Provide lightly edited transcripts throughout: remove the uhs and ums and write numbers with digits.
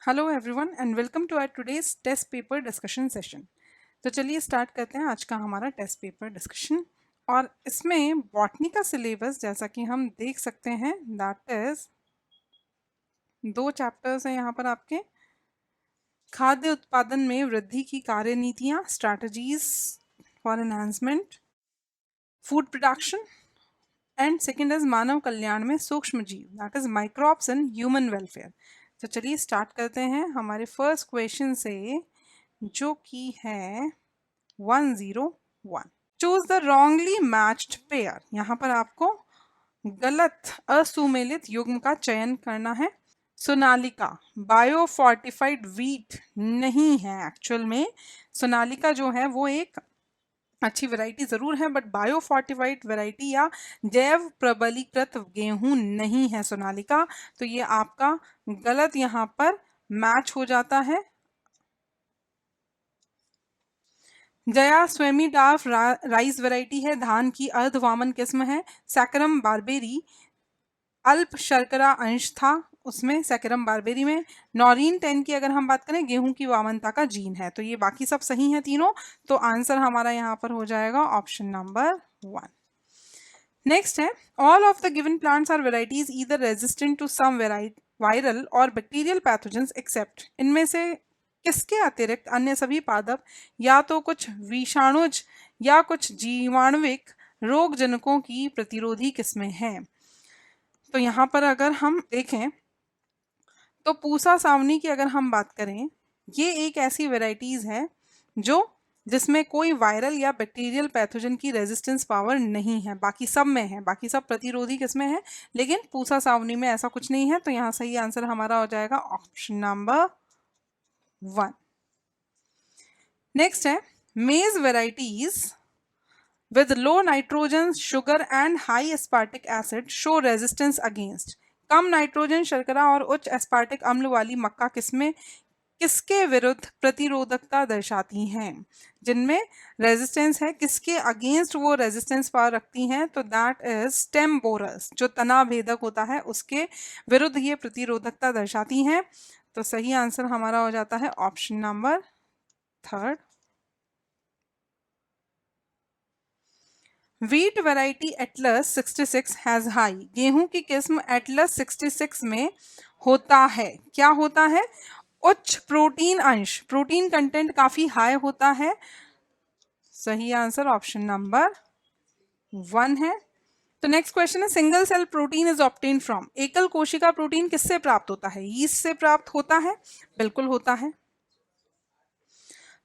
Hello everyone and welcome to our today's test paper discussion session. तो चलिए start करते हैं आज का हमारा टेस्ट पेपर डिस्कशन। और इसमें बॉटनी का सिलेबस जैसा कि हम देख सकते हैं दैट इज 2 चैप्टर्स हैं यहाँ पर आपके। खाद्य उत्पादन में वृद्धि की कार्यनीतियाँ, strategies for enhancement food production, and second is मानव कल्याण में सूक्ष्म जीव that is microbes and human welfare. तो चलिए स्टार्ट करते हैं हमारे फर्स्ट क्वेश्चन से, जो कि है 101। Choose the wrongly matched pair. यहाँ पर आपको गलत असुमेलित युग्म का चयन करना है। सोनालिका बायो फोर्टिफाइड व्हीट नहीं है। एक्चुअल में सोनालिका जो है वो एक अच्छी वैरायटी जरूर है, बट बायो फोर्टिफाइड वैरायटी या जैव प्रबलीकृत गेहूं नहीं है सोनालिका। तो ये आपका गलत यहाँ पर मैच हो जाता है। जया स्वेमी डाफ राइस वैरायटी है, धान की अर्धवामन किस्म है। सैकरम बारबेरी अल्प शर्करा अंश था उसमें, सैकरम बारबेरी में। नॉरिन 10 की अगर हम बात करें, गेहूं की वामनता का जीन है। तो ये बाकी सब सही हैं तीनों। तो आंसर हमारा यहाँ पर हो जाएगा ऑप्शन नंबर 1। नेक्स्ट है, all of the given plants are varieties either resistant to some viral और बैक्टीरियल पैथोजेंस एक्सेप्ट। इनमें से किसके अतिरिक्त अन्य सभी पादप या तो कुछ विषाणुज या कुछ जीवाणुविक रोगजनकों की प्रतिरोधी किस्में हैं। तो यहाँ पर अगर हम देखें तो पूसा सावनी की अगर हम बात करें, ये एक ऐसी वेराइटीज है जो जिसमें कोई वायरल या बैक्टीरियल पैथोजन की रेजिस्टेंस पावर नहीं है। बाकी सब में है, बाकी सब प्रतिरोधी किस्में हैं, लेकिन पूसा सावनी में ऐसा कुछ नहीं है। तो यहाँ सही आंसर हमारा हो जाएगा ऑप्शन नंबर 1। नेक्स्ट है, मेज varieties with low nitrogen, sugar and high aspartic acid show resistance against। Come nitrogen, शर्करा और उच्च एस्पार्टिक अम्ल वाली मक्का किस्में किसके विरुद्ध प्रतिरोधकता दर्शाती हैं? जिनमें रेजिस्टेंस है, किसके अगेंस्ट वो रेजिस्टेंस पावर रखती हैं? तो दैट इज स्टेम बोरस, जो तना भेदक होता है उसके विरुद्ध ये प्रतिरोधकता दर्शाती हैं। तो सही आंसर हमारा हो जाता है option number 3। Wheat variety Atlas 66 has high. गेहूं की किस्म एटलस 66 में होता है, क्या होता है? उच्च प्रोटीन अंश, प्रोटीन कंटेंट काफी हाई होता है। सही आंसर ऑप्शन नंबर 1 है। तो नेक्स्ट क्वेश्चन है, single cell protein is obtain from. एकल कोशिका प्रोटीन किससे प्राप्त होता है? यीस्ट से प्राप्त होता है, बिल्कुल होता है।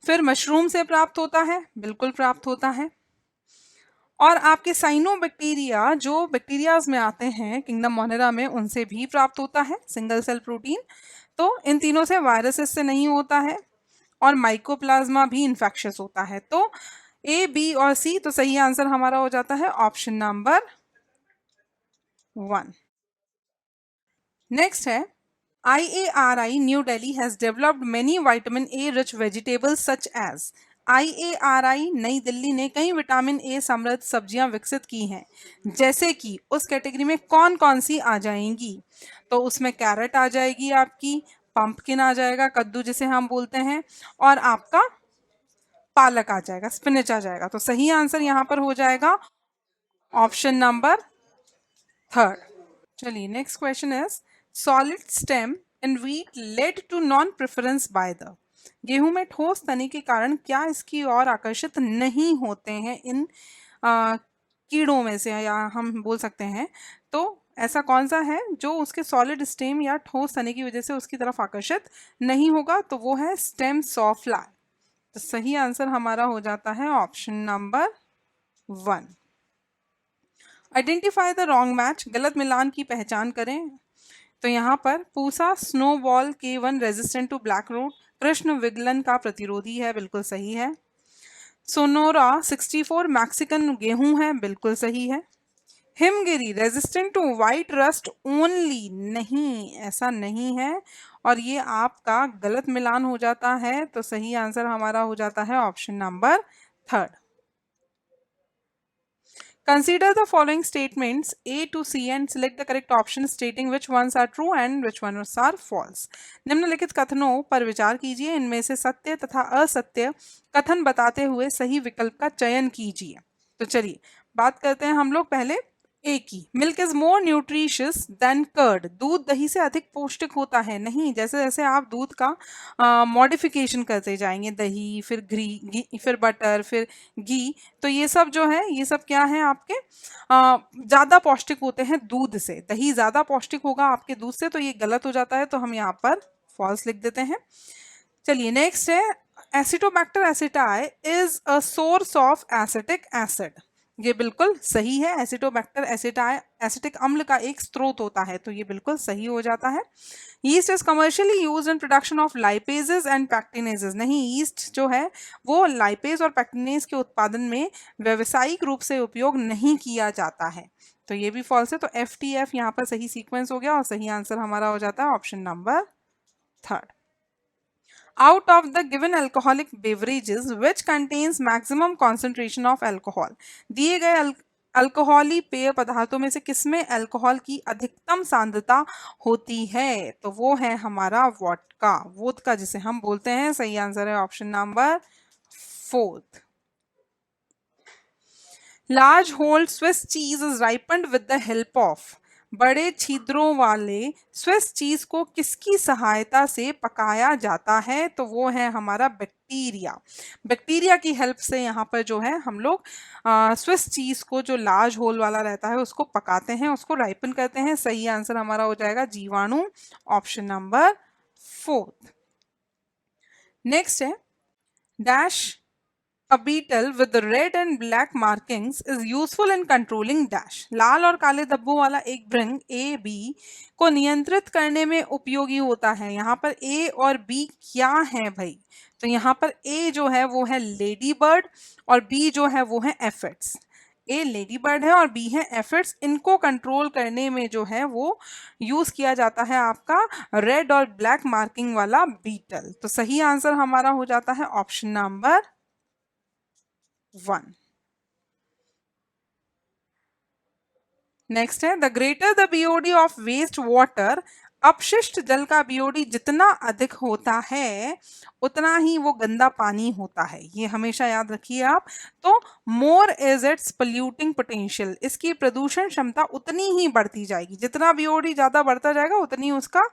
फिर मशरूम से प्राप्त होता है, बिल्कुल प्राप्त होता है। और आपके साइनोबैक्टीरिया जो बैक्टीरियाज में आते हैं किंगडम मोनेरा में, उनसे भी प्राप्त होता है सिंगल सेल प्रोटीन। तो इन तीनों से, वायरसेस से नहीं होता है, और माइकोप्लाज्मा भी इन्फेक्शियस होता है। तो ए, बी और सी। तो सही आंसर हमारा हो जाता है ऑप्शन नंबर 1। नेक्स्ट है, IARI new Delhi has developed many vitamin A rich vegetables such as. IARI नई दिल्ली ने कई विटामिन ए समृद्ध सब्जियां विकसित की हैं, जैसे कि उस कैटेगरी में कौन कौन सी आ जाएंगी? तो उसमें कैरेट आ जाएगी आपकी, पंपकिन आ जाएगा, कद्दू जिसे हम बोलते हैं, और आपका पालक आ जाएगा, स्पिनच आ जाएगा। तो सही आंसर यहाँ पर हो जाएगा ऑप्शन नंबर 3। चलिए next question is, solid stem in wheat led to non preference by the. गेहूं में ठोस तने के कारण क्या इसकी ओर आकर्षित नहीं होते हैं इन कीड़ों में से, या हम बोल सकते हैं। तो ऐसा कौन सा है जो उसके सॉलिड स्टेम या ठोस तने की वजह से उसकी तरफ आकर्षित नहीं होगा? तो वो है स्टेम सॉफ्लाई। तो सही आंसर हमारा हो जाता है option number 1। Identify the wrong match, गलत मिलान की पहचान करें। तो यहाँ पर Pusa snowball K1 resistant to black root, कृष्ण विगलन का प्रतिरोधी है, बिल्कुल सही है। सोनोरा 64 मैक्सिकन गेहूं है, बिल्कुल सही है। Himgiri resistant to white rust only, नहीं, ऐसा नहीं है, और ये आपका गलत मिलान हो जाता है। तो सही आंसर हमारा हो जाता है option number 3। Consider the following statements A to C and select the correct option stating which ones are true and which ones are false. निम्नलिखित कथनों पर विचार कीजिए, इनमें से सत्य तथा असत्य कथन बताते हुए सही विकल्प का चयन कीजिए। तो चलिए बात करते हैं हम लोग पहले ए की। Milk is more nutritious than curd, दूध दही से अधिक पौष्टिक होता है। नहीं, जैसे जैसे आप दूध का मॉडिफिकेशन करते जाएंगे, दही फिर घी फिर बटर फिर घी, तो ये सब जो है ये सब क्या है आपके ज़्यादा पौष्टिक होते हैं दूध से। दही ज़्यादा पौष्टिक होगा आपके दूध से, तो ये गलत हो जाता है, तो हम यहाँ पर फॉल्स लिख देते हैं। चलिए नेक्स्ट है Acetobacter aceti is a source of acetic acid, ये बिल्कुल सही है। एसिटोबैक्टर एसिटाई एसिटिक अम्ल का एक स्रोत होता है, तो ये बिल्कुल सही हो जाता है। Yeast is commercially use in production of lipases and pectinases, नहीं, यीस्ट जो है वो लाइपेज और पैक्टिनेज के उत्पादन में व्यावसायिक रूप से उपयोग नहीं किया जाता है, तो ये भी फॉल्स है। तो FTF यहाँ पर सही सीक्वेंस हो गया और सही आंसर हमारा हो जाता है option number 3rd। Out of the given alcoholic beverages, which contains maximum concentration of alcohol, दिए गए अल्कोहली पेय पदार्थों में से किसमें अल्कोहल की अधिकतम सांद्रता होती है? तो वो है हमारा वोडका, वोदका जिसे हम बोलते हैं। सही आंसर है option number 4th। Large holed Swiss cheese is ripened with the help of, बड़े छिद्रों वाले स्विस चीज को किसकी सहायता से पकाया जाता है? तो वो है हमारा बैक्टीरिया। बैक्टीरिया की हेल्प से यहाँ पर जो है हम लोग स्विस चीज को जो लार्ज होल वाला रहता है उसको पकाते हैं, उसको राइपन करते हैं। सही आंसर हमारा हो जाएगा जीवाणु, ऑप्शन नंबर 4th। नेक्स्ट है dash A beetle with the red and black markings is useful in controlling dash, लाल और काले धब्बों वाला एक भृंग AB को नियंत्रित करने में उपयोगी होता है। यहाँ पर A और B क्या है भाई? तो यहाँ पर A जो है वो है लेडी बर्ड और B जो है वो है एफिड्स। A लेडी बर्ड है और B है एफिड्स, इनको कंट्रोल करने में जो है वो यूज किया जाता है आपका रेड और ब्लैक मार्किंग वाला बीटल। तो सही आंसर हमारा हो जाता है ऑप्शन नंबर 1। नेक्स्ट है the greater the BOD of waste water, अपशिष्ट जल का BOD जितना अधिक होता है उतना ही वो गंदा पानी होता है, ये हमेशा याद रखिए आप। तो more is it's polluting potential, इसकी प्रदूषण क्षमता उतनी ही बढ़ती जाएगी, जितना BOD ज्यादा बढ़ता जाएगा उतनी उसका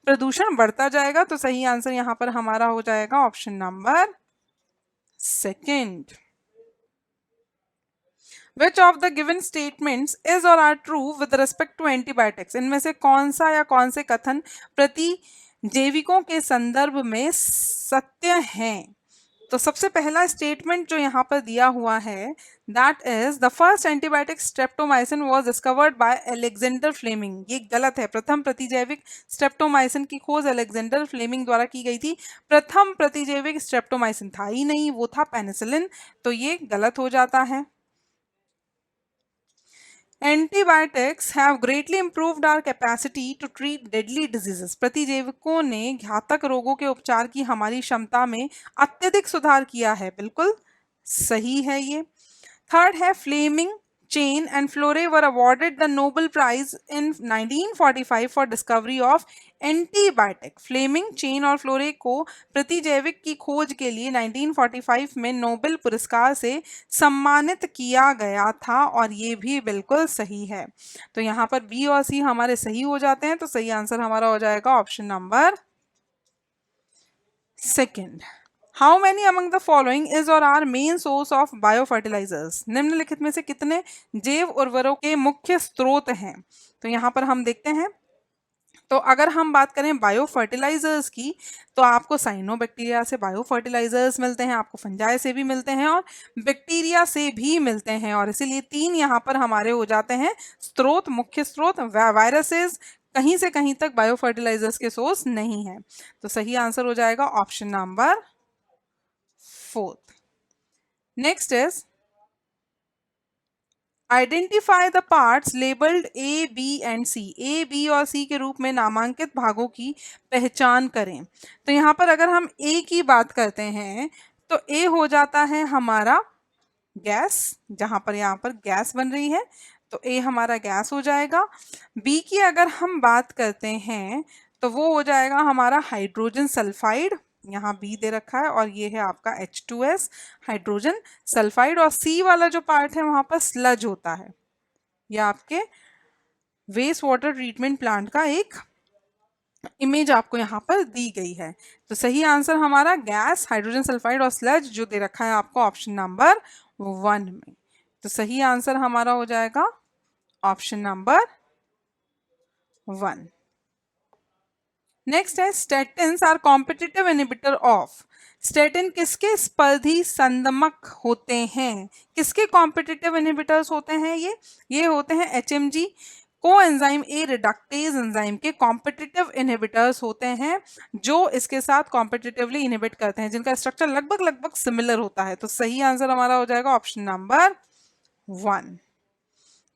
प्रदूषण बढ़ता जाएगा। तो सही आंसर यहाँ पर हमारा हो जाएगा option number 2nd। Which of the given statements is or are true with respect to antibiotics, इनमें से कौन सा या कौन से कथन प्रतिजैविकों के संदर्भ में सत्य हैं? तो सबसे पहला स्टेटमेंट जो यहाँ पर दिया हुआ है that is the first antibiotic streptomycin was discovered by Alexander Fleming, ये गलत है। प्रथम प्रतिजैविक स्ट्रेप्टोमाइसिन की खोज अलेक्जेंडर फ्लेमिंग द्वारा की गई थी। प्रथम प्रतिजैविक स्ट्रेप्टोमाइसिन था ही नहीं, वो था पेनिसिलिन, तो ये गलत हो जाता है। Antibiotics have greatly improved our capacity to treat deadly diseases, प्रतिजैविकों ने घातक रोगों के उपचार की हमारी क्षमता में अत्यधिक सुधार किया है, बिल्कुल सही है ये। 3rd है Fleming, Chain and Florey were awarded the Nobel prize in 1945 for discovery of antibiotic. Fleming, Chain और फ्लोरे को प्रतिजैविक की खोज के लिए 1945 में नोबेल पुरस्कार से सम्मानित किया गया था और ये भी बिल्कुल सही है। तो यहाँ पर B और C हमारे सही हो जाते हैं, तो सही आंसर हमारा हो जाएगा option number 2nd। How many among the following is और are main source of biofertilisers, निम्नलिखित में से कितने जैव उर्वरकों के मुख्य स्रोत हैं? तो यहाँ पर हम देखते हैं, तो अगर हम बात करें बायो फर्टिलाइजर्स की, तो आपको साइनोबैक्टीरिया से बायो फर्टिलाइजर्स मिलते हैं, आपको फंजाई से भी मिलते हैं और बैक्टीरिया से भी मिलते हैं, और इसीलिए 3 यहाँ पर हमारे हो जाते हैं स्रोत, मुख्य स्रोत। वायरसेस कहीं से कहीं तक बायो फर्टिलाइजर्स के सोर्स नहीं है, तो सही आंसर हो जाएगा option number 4th। Next is identify the parts labelled A, B and C, A, B और C के रूप में नामांकित भागों की पहचान करें। तो यहाँ पर अगर हम A की बात करते हैं तो A हो जाता है हमारा गैस, जहां पर यहाँ पर गैस बन रही है, तो ए हमारा गैस हो जाएगा। बी की अगर हम बात करते हैं तो वो हो जाएगा हमारा हाइड्रोजन सल्फाइड, यहाँ बी दे रखा है, और ये है आपका H2S हाइड्रोजन सल्फाइड। और सी वाला जो पार्ट है वहां पर स्लज होता है, ये आपके वेस्ट वाटर ट्रीटमेंट प्लांट का एक इमेज आपको यहाँ पर दी गई है। तो सही आंसर हमारा गैस, हाइड्रोजन सल्फाइड और स्लज जो दे रखा है आपको ऑप्शन नंबर 1 में। तो सही आंसर हमारा हो जाएगा ऑप्शन नंबर 1। नेक्स्ट है statins are competitive inhibitor of. Statin किसके स्पर्धी संदमक होते हैं? किसके कॉम्पिटिटिव इनहिबिटर्स होते हैं? ये होते हैं HMG coenzyme A reductase enzyme के कॉम्पिटिटिव इनहिबिटर्स होते हैं, जो इसके साथ कॉम्पिटिटिवली इनहिबिट करते हैं, जिनका स्ट्रक्चर लगभग लगभग सिमिलर होता है। तो सही आंसर हमारा हो जाएगा ऑप्शन नंबर 1।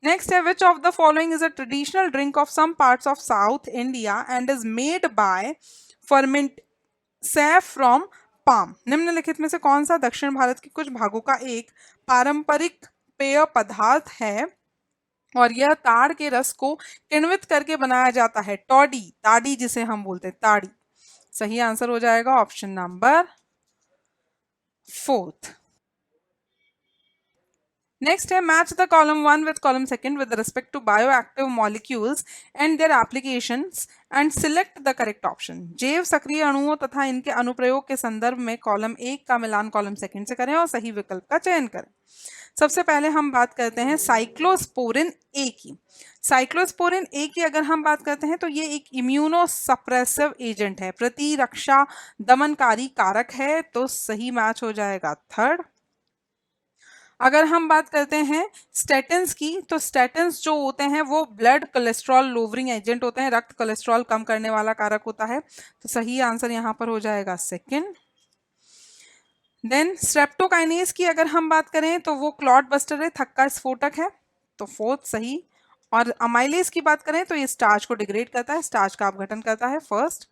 Next है which of the following is a traditional drink of some parts of South India and is made by ferment saff from palm। निम्नलिखित में से कौन सा दक्षिण भारत के कुछ भागों का एक पारंपरिक पेय पदार्थ है और यह ताड़ के रस को किण्वित करके बनाया जाता है? टॉडी, ताड़ी जिसे हम बोलते हैं, ताड़ी। सही आंसर हो जाएगा ऑप्शन नंबर 4। Next है match the column 1 with column 2 with respect to bioactive molecules and their applications and select the correct option। जैव सक्रिय अणुओं तथा इनके अनुप्रयोग के संदर्भ में कॉलम 1 का मिलान कॉलम 2 से करें और सही विकल्प का चयन करें। सबसे पहले हम बात करते हैं साइक्लोस्पोरिन ए की। साइक्लोस्पोरिन ए की अगर हम बात करते हैं तो ये एक इम्यूनो सप्रेसिव एजेंट है, प्रतिरक्षा दमनकारी कारक है। तो सही मैच हो जाएगा 3rd। अगर हम बात करते हैं स्टेटिन्स की, तो स्टेटिन्स जो होते हैं वो ब्लड कोलेस्ट्रॉल लोवरिंग एजेंट होते हैं, रक्त कोलेस्ट्रॉल कम करने वाला कारक होता है। तो सही आंसर यहाँ पर हो जाएगा 2nd। देन स्ट्रेप्टोकाइनेज की अगर हम बात करें तो वो क्लॉट बस्टर है, थक्का स्फोटक है। तो 4th सही। और अमाइलेज की बात करें तो ये स्टार्च को डिग्रेड करता है, स्टार्च का अपघटन करता है। 1st।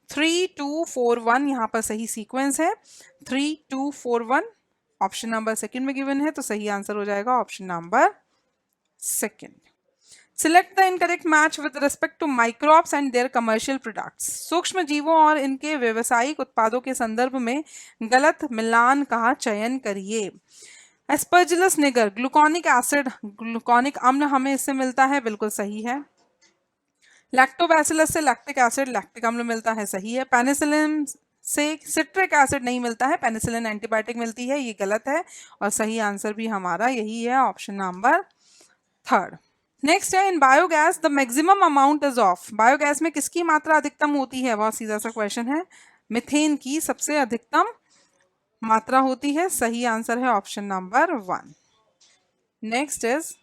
3 2 4 1 यहाँ पर सही सीक्वेंस है, 3 2 4 1 ऑप्शन नंबर 2 में गिवन है। तो सही आंसर हो जाएगा option number 2। Select the incorrect match with respect to microbes and their commercial products. सूक्ष्म जीवों और इनके व्यवसायिक उत्पादों के संदर्भ में गलत मिलान का चयन करिए। एस्परजिलस निगर ग्लूकोनिक एसिड, ग्लूकोनिक अम्ल हमें इससे मिलता है, बिल्कुल सही है। लैक्टोबैसिलस से लैक्टिक एसिड, लैक्टिक अम्ल मिलता है, सही है। पेनिसिलिन से सिट्रिक एसिड नहीं मिलता है, पेनिसिलिन एंटीबायोटिक मिलती है, ये गलत है। और सही आंसर भी हमारा यही है, ऑप्शन नंबर 3rd। नेक्स्ट है in biogas the maximum amount is of. Biogas में किसकी मात्रा अधिकतम होती है? बहुत सीधा सा क्वेश्चन है। मिथेन की सबसे अधिकतम मात्रा होती है। सही आंसर है option number 1। Next is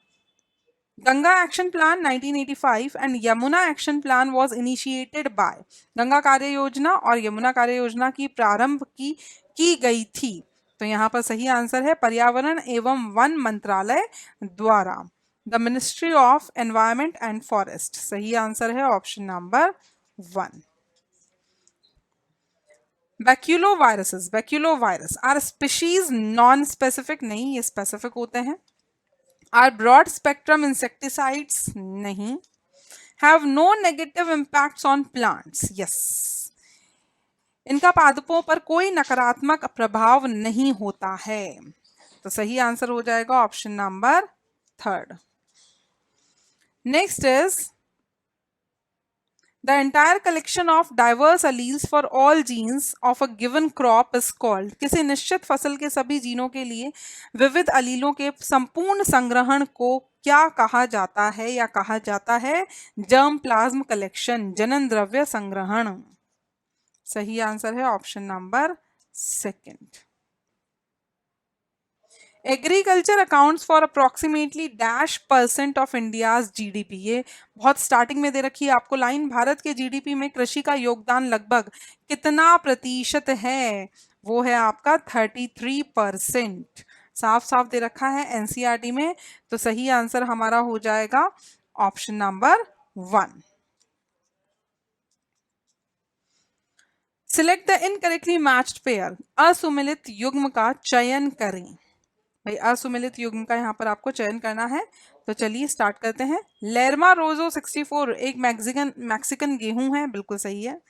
Ganga action plan 1985 and Yamuna action plan was initiated by. Ganga कार्य योजना और यमुना कार्य योजना की प्रारंभ की गई थी। तो यहाँ पर सही आंसर है पर्यावरण एवं वन मंत्रालय द्वारा, the ministry of environment and forest. सही आंसर है option number 1। Baculoviruses, baculovirus are species non specific, नहीं ये स्पेसिफिक होते हैं। आर ब्रॉड स्पेक्ट्रम इंसेक्टिसाइड्स, नहीं। Have no negative impacts on plants, yes. इनका पादपों पर कोई नकारात्मक प्रभाव नहीं होता है। तो सही आंसर हो जाएगा option number 3rd। Next is The entire collection of diverse alleles for all genes of a given crop is called। किसी निश्चित फसल के सभी जीनों के लिए विविध अलीलों के संपूर्ण संग्रहण को क्या कहा जाता है या कहा जाता है? जर्म प्लाज्म कलेक्शन, जनन द्रव्य संग्रहण। सही आंसर है option number 2nd। Agriculture accounts for approximately -% of India's GDP. ये बहुत स्टार्टिंग में दे रखी है आपको लाइन। भारत के जीडीपी में कृषि का योगदान लगभग कितना प्रतिशत है? वो है आपका 33%। साफ साफ दे रखा है एनसीईआरटी में। तो सही आंसर हमारा हो जाएगा option number 1। Select the incorrectly matched pair. असुमिलित युग्म का चयन करें। भाई असुमिलित युग्म का यहाँ पर आपको चयन करना है। तो चलिए स्टार्ट करते हैं। लेरमा रोजो 64 एक मैक्सिकन गेहूं है, बिल्कुल सही है।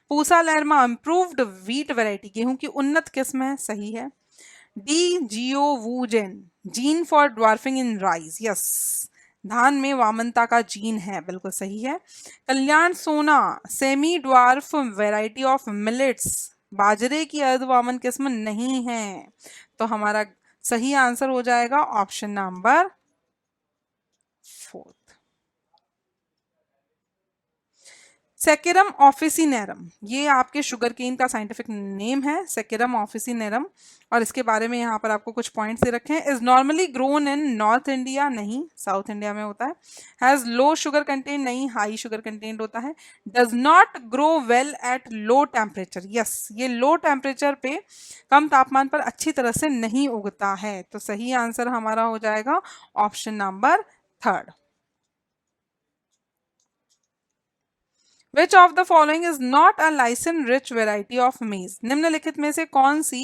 Pusa Lerma improved wheat variety, गेहूं की उन्नत किस्म है, सही है। Dee geo woogen gene for dwarfing in rice, yes, धान में वामनता का जीन है, बिल्कुल सही है। कल्याण सोना semi dwarf variety of millets, बाजरे की अर्धवामन किस्म नहीं है। तो हमारा सही आंसर हो जाएगा ऑप्शन नंबर 4। सेकेरम ऑफिसिनेरम, ये आपके शुगर केन का साइंटिफिक नेम है, सेकेरम ऑफिसिनेरम। और इसके बारे में यहाँ पर आपको कुछ पॉइंट्स दे रखे हैं। Is normally grown in north India, नहीं, साउथ इंडिया में होता है। हैज लो शुगर कंटेंट, नहीं, हाई शुगर कंटेंट होता है। Does not grow well at low temperature, yes, ये लो टेम्परेचर पे, कम तापमान पर अच्छी तरह से नहीं उगता है। तो सही आंसर हमारा हो जाएगा option number 3। Which of the following is not a licin rich variety of maize? निम्नलिखित में से कौन सी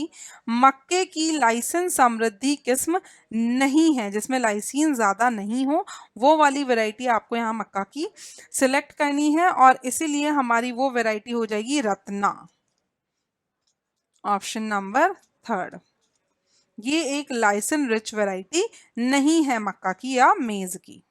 मक्के की लाइसिन समृद्धि किस्म नहीं है, जिसमें लाइसिन ज्यादा नहीं हो, वो वाली वैरायटी आपको यहाँ मक्का की सिलेक्ट करनी है। और इसीलिए हमारी वो वैरायटी हो जाएगी रत्ना, ऑप्शन नंबर 3। ये एक लाइसिन रिच वैरायटी नहीं है मक्का की या मेज की।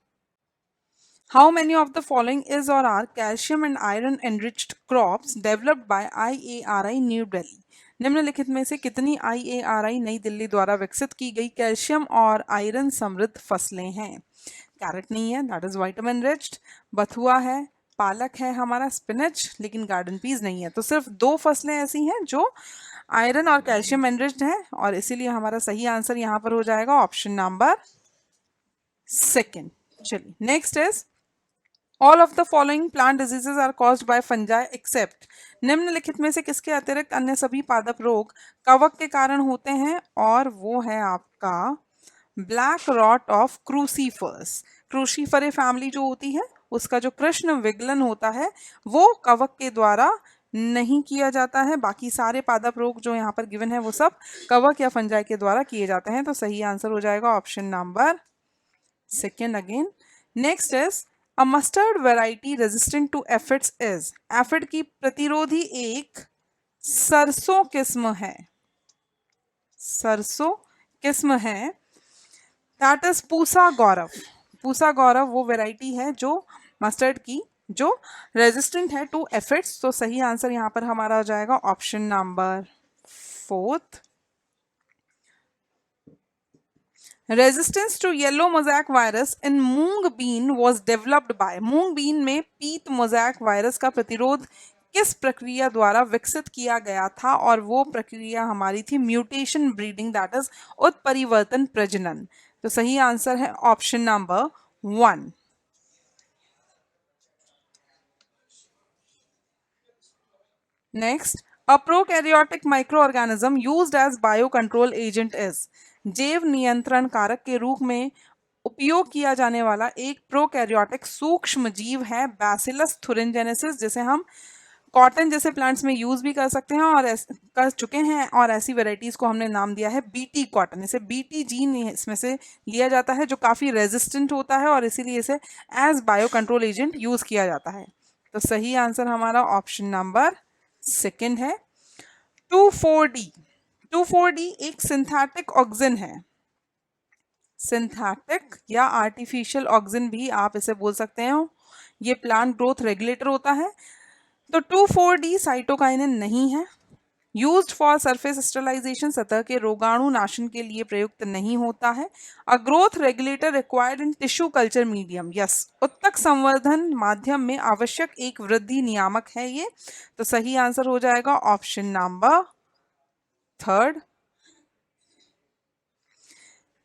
How many of the following is or are calcium and iron enriched crops developed by IARI New Delhi? निम्नलिखित में से कितनी IARI नई दिल्ली द्वारा विकसित की गई कैल्शियम और आयरन समृद्ध फसलें हैं? कैरेट नहीं है, दैट इज विटामिन रिच्ड। बथुआ है, पालक है हमारा, स्पिनच, लेकिन गार्डन पीस नहीं है। तो सिर्फ 2 फसलें ऐसी हैं जो आयरन और कैल्शियम एनरिच्ड हैं, और इसीलिए हमारा सही आंसर यहाँ पर हो जाएगा ऑप्शन नंबर 2। चलिए next is All of the following plant diseases are caused by fungi except, निम्नलिखित में से किसके अतिरिक्त अन्य सभी पादप रोग कवक के कारण होते हैं? और वो है आपका black rot of crucifers. Cruciferae family जो होती है उसका जो कृष्ण विगलन होता है वो कवक के द्वारा नहीं किया जाता है। बाकी सारे पादप रोग जो यहाँ पर गिवन है वो सब कवक या फंजाई के द्वारा किए जाते हैं। तो सही आंसर हो जाएगा option number 2 again. Next is A mustard variety resistant to aphids is, aphid की प्रतिरोधी एक सरसों किस्म है, सरसों किस्म है, दैट इज पूसा गौरव। पूसा गौरव वो वैरायटी है जो मस्टर्ड की जो रेजिस्टेंट है टू एफिड्स। तो सही आंसर यहाँ पर हमारा हो जाएगा option number 4। Resistance to yellow mosaic virus in moong bean was developed by, मूंग बीन में पीत मोज़ैक वायरस का प्रतिरोध किस प्रक्रिया द्वारा विकसित किया गया था? और वो प्रक्रिया हमारी थी म्यूटेशन ब्रीडिंग, दैट इज उत्परिवर्तन प्रजनन। तो सही आंसर है option number 1। Next, a prokaryotic microorganism used as biocontrol agent is, जैव नियंत्रण कारक के रूप में उपयोग किया जाने वाला एक प्रोकैरियोटिक सूक्ष्म जीव है बैसिलस thuringiensis, जिसे हम कॉटन जैसे प्लांट्स में यूज भी कर सकते हैं और कर चुके हैं। और ऐसी वेराइटीज को हमने नाम दिया है बीटी कॉटन। इसे बीटी जीन इसमें से लिया जाता है जो काफी रेजिस्टेंट होता है और इसीलिए इसे as bio control agent use किया जाता है। तो सही आंसर हमारा ऑप्शन नंबर 2 है। 2,4-D, 2,4-D एक सिंथेटिक ऑक्सिन है, सिंथेटिक या आर्टिफिशियल ऑक्सिन भी आप इसे बोल सकते हो। ये प्लांट ग्रोथ रेगुलेटर होता है। तो 2,4-D साइटोकाइनिन नहीं है। यूज्ड फॉर सरफेस स्टरलाइजेशन, सतह के रोगाणु नाशन के लिए प्रयुक्त नहीं होता है। A growth regulator required in tissue culture medium, yes, उत्तक संवर्धन माध्यम में आवश्यक एक वृद्धि नियामक है ये। तो सही आंसर हो जाएगा option number 3।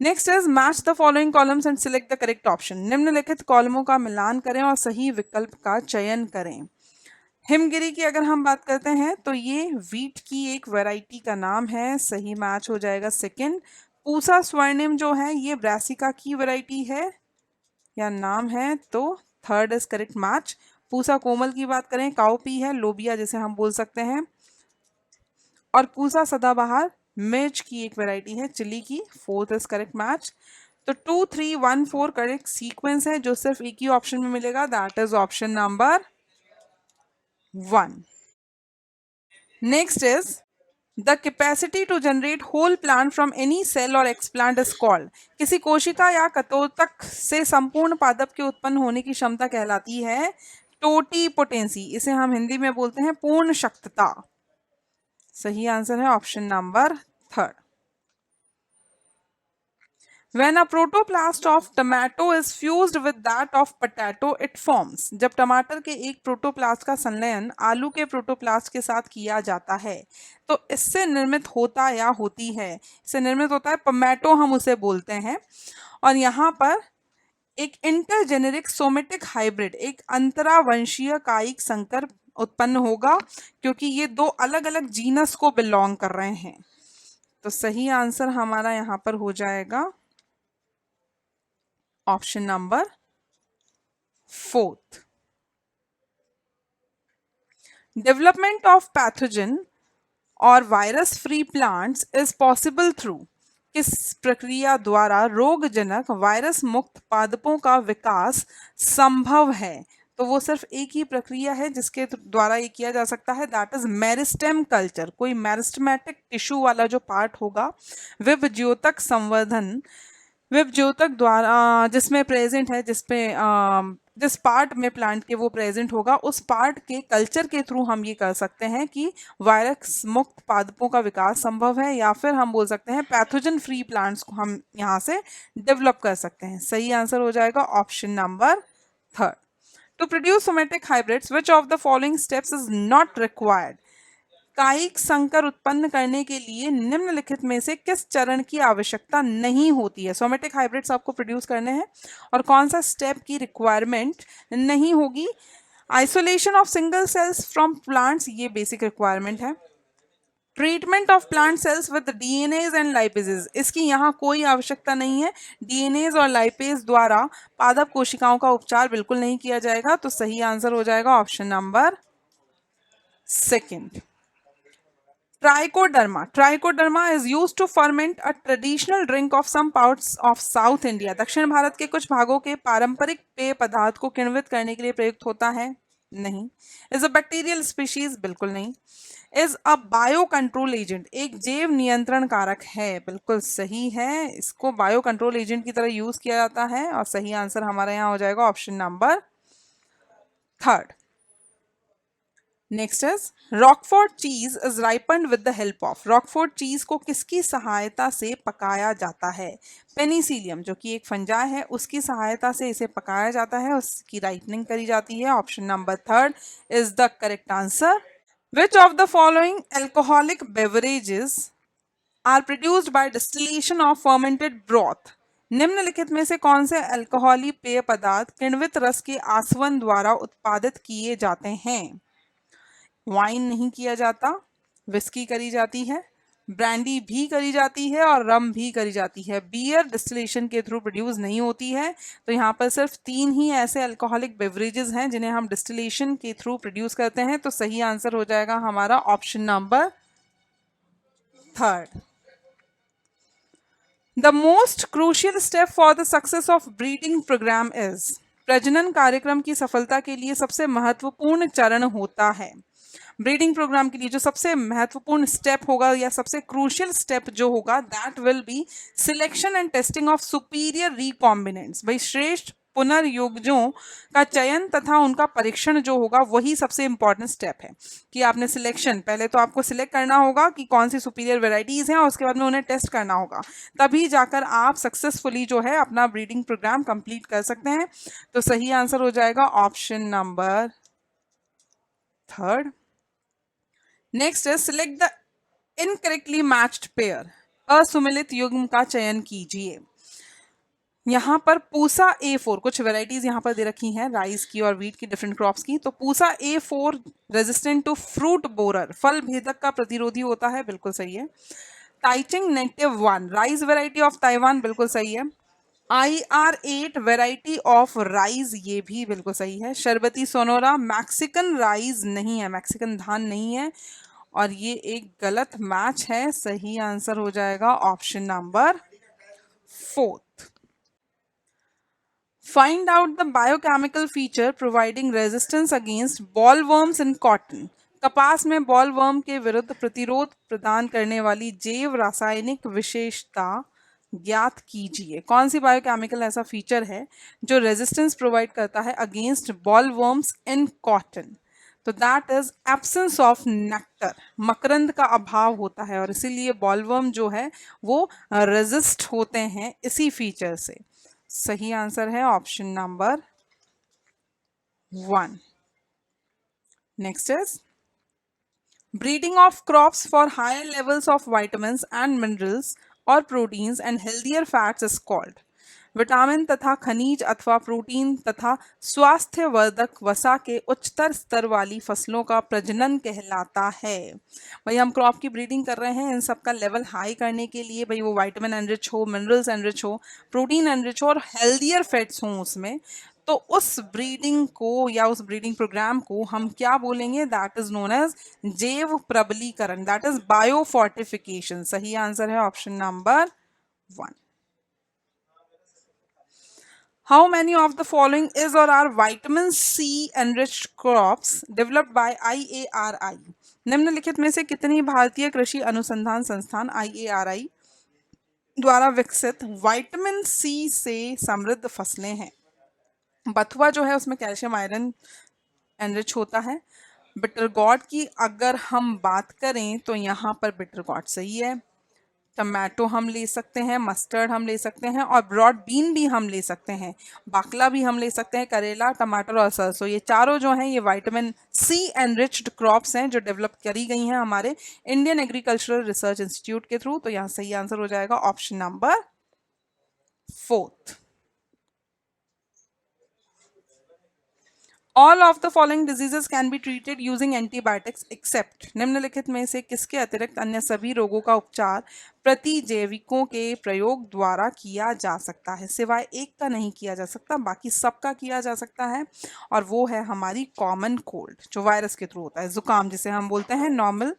Next is match the following columns and select the correct option, निम्नलिखित कॉलमों का मिलान करें और सही विकल्प का चयन करें। हिमगिरी की अगर हम बात करते हैं तो ये वीट की एक वैरायटी का नाम है, सही मैच हो जाएगा 2। पूसा स्वर्णिम जो है ये ब्रासिका की वैरायटी है या नाम है, तो 3rd is correct match. Pusa Komal की बात करें काउपी है, लोबिया जिसे हम बोल सकते हैं। और पूसा सदाबहार मिर्च की एक वैरायटी है, चिली की। Fourth is correct match. तो 2 3 1 4 करेक्ट सीक्वेंस है जो सिर्फ एक ही ऑप्शन में मिलेगा, that is option number 1। Next is the capacity to generate whole plant from any cell और एक्सप्लांट इज कॉल्ड। किसी कोशिका या कतोतक से संपूर्ण पादप के उत्पन्न होने की क्षमता कहलाती है टोटी पोटेंसी। इसे हम हिंदी में बोलते हैं पूर्ण शक्तता। सही आंसर है option number 3rd। When a protoplast of tomato is fused with that of potato, it forms। जब टमाटर के एक प्रोटोप्लास्ट का संलयन आलू के प्रोटोप्लास्ट के साथ किया जाता है तो इससे निर्मित होता या होती है, इससे निर्मित होता है पोमैटो, हम उसे बोलते हैं। और यहाँ पर एक इंटरजेनेरिक सोमेटिक हाइब्रिड, एक अंतरावंशीय कायिक संकर उत्पन्न होगा क्योंकि ये दो अलग अलग जीनस को बिलोंग कर रहे हैं। तो सही आंसर हमारा यहाँ पर हो जाएगा option number 4th। Development of pathogen और virus free plants is possible through. किस प्रक्रिया द्वारा रोगजनक वायरस मुक्त पादपों का विकास संभव है? तो वो सिर्फ एक ही प्रक्रिया है जिसके द्वारा ये किया जा सकता है, दैट इज मेरिस्टेम कल्चर। कोई मेरिस्टेमेटिक टिश्यू वाला जो पार्ट होगा, विभज्योतक संवर्धन, विभज्योतक द्वारा जिसमें प्रेजेंट है, जिस पार्ट में प्लांट के वो प्रेजेंट होगा, उस पार्ट के कल्चर के थ्रू हम ये कर सकते हैं कि वायरस मुक्त पादपों का विकास संभव है, या फिर हम बोल सकते हैं पैथोजन फ्री प्लांट्स को हम यहाँ से डेवलप कर सकते हैं। सही आंसर हो जाएगा option number 3rd। To produce somatic hybrids which of the following steps is not required. कायिक संकर उत्पन्न करने के लिए निम्नलिखित में से किस चरण की आवश्यकता नहीं होती है? सोमेटिक हाइब्रिड्स आपको प्रोड्यूस करने हैं और कौन सा स्टेप की रिक्वायरमेंट नहीं होगी? Isolation of single cells from plants, ये बेसिक रिक्वायरमेंट है। Treatment of plant cells with DNases and lipases, इसकी यहाँ कोई आवश्यकता नहीं है। डीएनएज और लाइपेज द्वारा पादप कोशिकाओं का उपचार बिल्कुल नहीं किया जाएगा। तो सही आंसर हो जाएगा option number 2nd। Trichoderma. Trichoderma is used to ferment a traditional drink of some parts of South India. दक्षिण भारत के कुछ भागों के पारंपरिक पेय पदार्थ को किण्वित करने के लिए प्रयुक्त होता है? नहीं। Is a bacterial species? बिल्कुल नहीं। Is a bio control agent, एक जैव नियंत्रण कारक है? बिल्कुल सही है, इसको बायो कंट्रोल एजेंट की तरह यूज किया जाता है। और सही आंसर हमारा यहाँ हो जाएगा option number 3rd। Next is Roquefort cheese is ripened with the help of. Roquefort cheese को किसकी सहायता से पकाया जाता है? पेनिसिलियम, जो कि एक फंजाई है, उसकी सहायता से इसे पकाया जाता है, उसकी राइपनिंग करी जाती है। Option number 3rd is the correct answer. Which of the following alcoholic beverages are produced by distillation of fermented broth. निम्नलिखित में से कौन से अल्कोहली पेय पदार्थ किण्वित रस के आसवन द्वारा उत्पादित किए जाते हैं? वाइन नहीं किया जाता, विस्की करी जाती है, ब्रांडी भी करी जाती है और रम भी करी जाती है। बियर डिस्टिलेशन के थ्रू प्रोड्यूस नहीं होती है। तो यहाँ पर सिर्फ 3 ही ऐसे अल्कोहलिक बेवरेजेस हैं जिन्हें हम डिस्टिलेशन के थ्रू प्रोड्यूस करते हैं। तो सही आंसर हो जाएगा हमारा option number 3rd। The most crucial step for the success of breeding programme is. प्रजनन कार्यक्रम की सफलता के लिए सबसे महत्वपूर्ण चरण होता है। ब्रीडिंग प्रोग्राम के लिए जो सबसे महत्वपूर्ण स्टेप होगा या सबसे क्रूशियल स्टेप जो होगा, that will be selection and testing of superior recombinants. भाई श्रेष्ठ पुनर्योजों का चयन तथा उनका परीक्षण जो होगा वही सबसे इंपॉर्टेंट स्टेप है। कि आपने सिलेक्शन, पहले तो आपको सिलेक्ट करना होगा कि कौन सी सुपीरियर वेराइटीज़ हैं और उसके बाद में उन्हें टेस्ट करना होगा, तभी जाकर आप सक्सेसफुली जो है अपना ब्रीडिंग प्रोग्राम कंप्लीट कर सकते हैं। तो सही आंसर हो जाएगा ऑप्शन नंबर 3rd। नेक्स्ट है select the incorrectly matched pair. असुमिलित युग्म का चयन कीजिए। यहाँ पर पूसा A4, कुछ वेराइटीज यहाँ पर दे रखी हैं राइस की और वीट की, डिफरेंट क्रॉप्स की। तो Pusa A4 resistant to fruit borer, फल भेदक का प्रतिरोधी होता है, बिल्कुल सही है। Taichung native 1 rice variety of Taiwan, बिल्कुल सही है। IR8 वेराइटी ऑफ राइस, ये भी बिल्कुल सही है। शरबती सोनोरा मैक्सिकन राइस नहीं है, मैक्सिकन धान नहीं है। और ये एक गलत मैच है। सही आंसर हो जाएगा option number 4। Find out the biochemical feature providing resistance against bollworms in cotton. कपास में बॉलवर्म के विरुद्ध प्रतिरोध प्रदान करने वाली जैव रासायनिक विशेषता ज्ञात कीजिए। कौन सी बायोकेमिकल ऐसा फीचर है जो रेजिस्टेंस प्रोवाइड करता है अगेंस्ट बॉलवर्म्स इन कॉटन? तो that is absence of nectar. मकरंद का अभाव होता है और इसीलिए बॉलवर्म जो है वो रेजिस्ट होते हैं इसी फीचर से। सही आंसर है option number 1। Next is breeding of crops for higher levels of vitamins and minerals or proteins and healthier fats is called। Vitamin तथा खनिज अथवा प्रोटीन तथा स्वास्थ्यवर्धक वसा के उच्चतर स्तर वाली फसलों का प्रजनन कहलाता है। भाई हम क्रॉप की ब्रीडिंग कर रहे हैं, इन सब का लेवल हाई करने के लिए भाई वो विटामिन एनरिच हो, मिनरल्स एनरिच हो, प्रोटीन एनरिच हो और हेल्दियर फैट्स हों उसमें, तो उस ब्रीडिंग को या उस ब्रीडिंग प्रोग्राम को हम क्या बोलेंगे? दैट इज नोन एज जैव प्रबलीकरण, दैट इज बायोफोर्टिफिकेशन। सही आंसर है option number 1। How many of the following is or are vitamin C enriched crops developed by IARI? निम्नलिखित में से कितनी भारतीय कृषि अनुसंधान संस्थान IARI द्वारा विकसित विटामिन सी से समृद्ध फसलें हैं? बथुआ जो है उसमें कैल्शियम आयरन एनरिच होता है। बिटर गॉड की अगर हम बात करें तो यहाँ पर बिटर गॉड सही है। टमाटो हम ले सकते हैं, मस्टर्ड हम ले सकते हैं और ब्रॉड बीन भी हम ले सकते हैं, बाकला भी हम ले सकते हैं, करेला, टमाटर और सरसों, ये चारों जो हैं ये विटामिन सी एनरिच्ड क्रॉप्स हैं जो डेवलप करी गई हैं हमारे इंडियन एग्रीकल्चरल रिसर्च इंस्टीट्यूट के थ्रू। तो यहाँ सही आंसर हो जाएगा option number 4। All of the following diseases can be treated using antibiotics except। निम्नलिखित में से किसके अतिरिक्त अन्य सभी रोगों का उपचार प्रतिजैविकों के प्रयोग द्वारा किया जा सकता है? सिवाय एक का नहीं किया जा सकता, बाकी सबका किया जा सकता है और वो है हमारी कॉमन कोल्ड जो वायरस के थ्रू होता है, जुकाम जिसे हम बोलते हैं नॉर्मल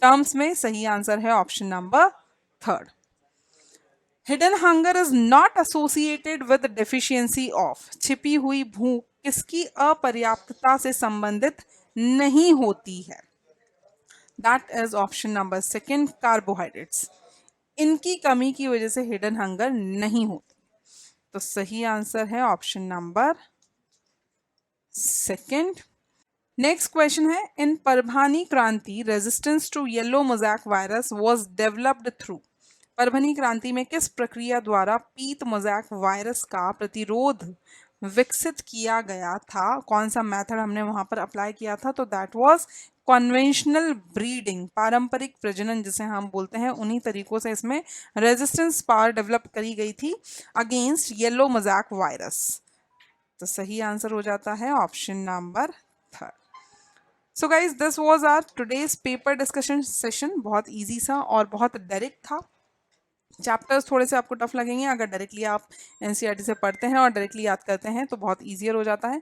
टर्म्स में। सही आंसर है option number 3। Hidden hunger is not associated with deficiency of. छिपी हुई भूख किसकी अपर्याप्तता से संबंधित नहीं होती है? That is option number 2 carbohydrates. इनकी कमी की वजह से हिडन हंगर नहीं होती। तो सही आंसर है ऑप्शन नंबर 2। नेक्स्ट क्वेश्चन है, in Parbhani Kranti resistance to yellow mosaic virus was developed through. Parbhani Kranti में किस प्रक्रिया द्वारा पीत मोज़ैक वायरस का प्रतिरोध विकसित किया गया था? कौन सा मेथड हमने वहां पर अप्लाई किया था? तो दैट वाज कन्वेंशनल ब्रीडिंग, पारंपरिक प्रजनन जिसे हम बोलते हैं, उन्हीं तरीकों से इसमें रेजिस्टेंस पावर डेवलप करी गई थी अगेंस्ट येलो मोज़ैक वायरस। तो सही आंसर हो जाता है option number 3। So guys this was our today's paper discussion session. बहुत इजी सा और बहुत डायरेक्ट था। चैप्टर्स थोड़े से आपको टफ लगेंगे, अगर डायरेक्टली आप एनसीईआरटी से पढ़ते हैं और डायरेक्टली याद करते हैं तो बहुत ईजियर हो जाता है।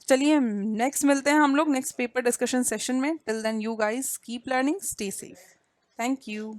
चलिए नेक्स्ट मिलते हैं हम लोग नेक्स्ट पेपर डिस्कशन सेशन में। Till then you guys keep learning, stay safe, thank you.